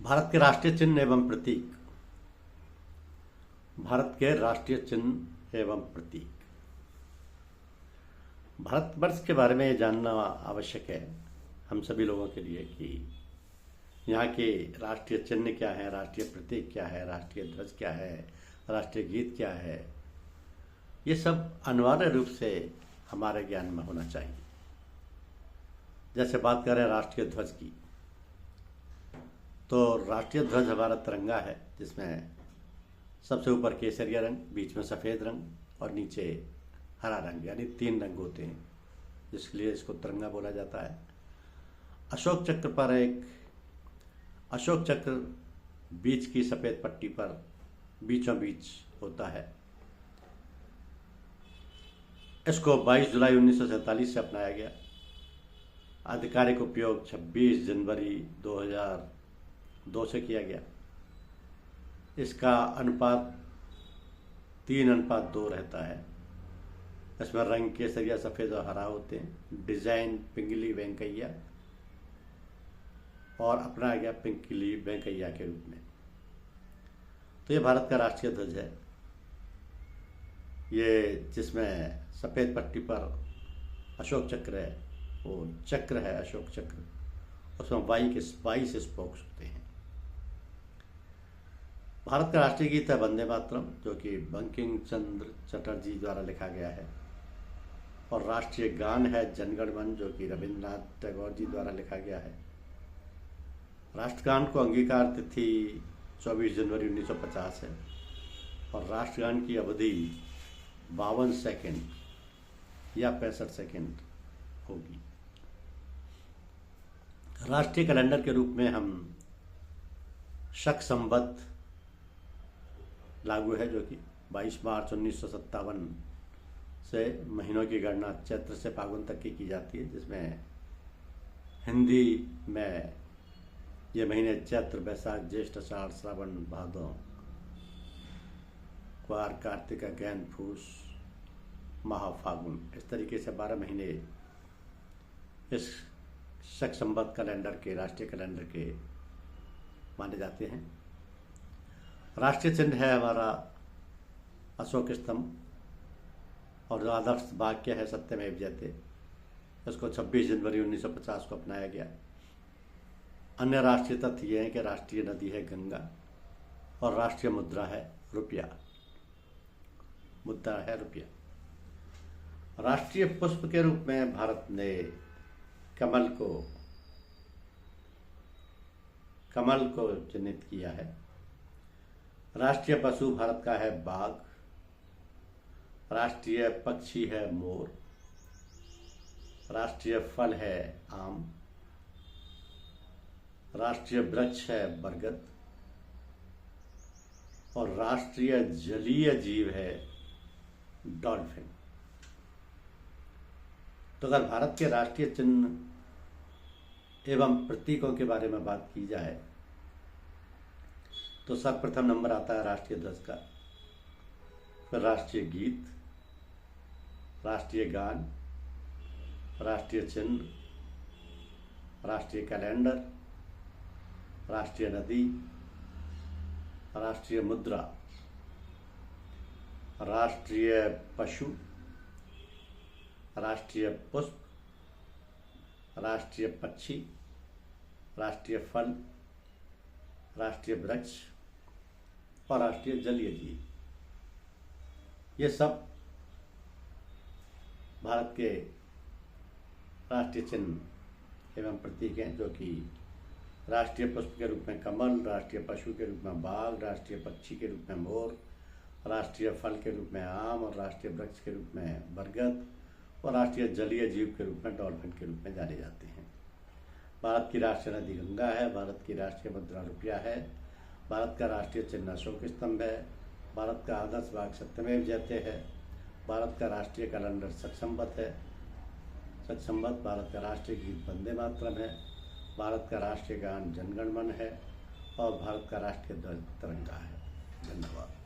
भारत के राष्ट्रीय चिन्ह एवं प्रतीक। भारत के राष्ट्रीय चिन्ह एवं प्रतीक। भारतवर्ष के बारे में ये जानना आवश्यक है हम सभी लोगों के लिए कि यहाँ के राष्ट्रीय चिन्ह क्या है, राष्ट्रीय प्रतीक क्या है, राष्ट्रीय ध्वज क्या है, राष्ट्रीय गीत क्या है। ये सब अनिवार्य रूप से हमारे ज्ञान में होना चाहिए। जैसे बात करें राष्ट्रीय ध्वज की, तो राष्ट्रीय ध्वज हमारा तिरंगा है, जिसमें सबसे ऊपर केसरिया रंग, बीच में सफ़ेद रंग और नीचे हरा रंग, यानी 3 रंग होते हैं, जिसके लिए इसको तिरंगा बोला जाता है। अशोक चक्र पर एक अशोक चक्र बीच की सफ़ेद पट्टी पर बीचों बीच होता है। इसको 22 जुलाई 1947 से अपनाया गया। आधिकारिक उपयोग 26 जनवरी 2002 से किया गया। इसका अनुपात 3:2 रहता है। इसमें रंग केसरिया, सफ़ेद और हरा होते हैं। डिज़ाइन पिंगली वेंकैया और अपनाया गया पिंगली वेंकैया के रूप में। तो ये भारत का राष्ट्रीय ध्वज है। ये जिसमें सफ़ेद पट्टी पर अशोक चक्र है, वो चक्र है अशोक चक्र। उसमें 22 स्पोक्स होते हैं। भारत का राष्ट्रीय गीत है वंदे मातरम, जो कि बंकिम चंद्र चटर्जी द्वारा लिखा गया है। और राष्ट्रीय गान है जन गण मन, जो कि रविंद्रनाथ टैगोर जी द्वारा लिखा गया है। राष्ट्रगान को अंगीकार तिथि 24 जनवरी 1950 है और राष्ट्रगान की अवधि 52 सेकंड या 65 सेकंड होगी। राष्ट्रीय कैलेंडर के रूप में हम शक संवत लागू है, जो कि 22 मार्च 1957 से महीनों की गणना चैत्र से फागुन तक की जाती है, जिसमें हिंदी में ये महीने चैत्र, बैसाख, ज्येष्ठ, आषाढ़, श्रावण, भादौ, क्वार, कार्तिक, अगैन, पूस, माह, फागुन, इस तरीके से 12 महीने इस शक संवत कैलेंडर के, राष्ट्रीय कैलेंडर के माने जाते हैं। राष्ट्रीय चिन्ह है हमारा अशोक स्तंभ, और जो आदर्श वाक्य है सत्यमेव जयते, इसको 26 जनवरी 1950 को अपनाया गया। अन्य राष्ट्रीय तथ्य ये हैं कि राष्ट्रीय नदी है गंगा और राष्ट्रीय मुद्रा है रुपया। मुद्रा है रुपया। राष्ट्रीय पुष्प के रूप में भारत ने कमल को चिन्हित किया है। राष्ट्रीय पशु भारत का है बाघ। राष्ट्रीय पक्षी है मोर। राष्ट्रीय फल है आम। राष्ट्रीय वृक्ष है बरगद और राष्ट्रीय जलीय जीव है डॉल्फिन। तो अगर भारत के राष्ट्रीय चिन्ह एवं प्रतीकों के बारे में बात की जाए तो सर्वप्रथम नंबर आता है राष्ट्रीय ध्वज का, फिर राष्ट्रीय गीत, राष्ट्रीय गान, राष्ट्रीय चिन्ह, राष्ट्रीय कैलेंडर, राष्ट्रीय नदी, राष्ट्रीय मुद्रा, राष्ट्रीय पशु, राष्ट्रीय पुष्प, राष्ट्रीय पक्षी, राष्ट्रीय फल, राष्ट्रीय वृक्ष और राष्ट्रीय जलीय जीव। ये सब भारत के राष्ट्रीय चिन्ह एवं प्रतीक हैं, जो कि राष्ट्रीय पुष्प के रूप में कमल, राष्ट्रीय पशु के रूप में बाघ, राष्ट्रीय पक्षी के रूप में मोर, राष्ट्रीय फल के रूप में आम और राष्ट्रीय वृक्ष के रूप में बरगद और राष्ट्रीय जलीय जीव के रूप में डॉल्फिन के रूप में जाने जाते हैं। भारत की राष्ट्रीय नदी गंगा है। भारत की राष्ट्रीय मुद्रा रुपया है। भारत का राष्ट्रीय चिन्ह अशोक स्तंभ है। भारत का आदर्श वाक्य सत्यमेव जयते है। भारत का राष्ट्रीय कैलेंडर शक संवत है। शक संवत। भारत का राष्ट्रीय गीत वंदे मातरम है। भारत का राष्ट्रीय गान जन गण मन है और भारत का राष्ट्रीय ध्वज तिरंगा है। धन्यवाद।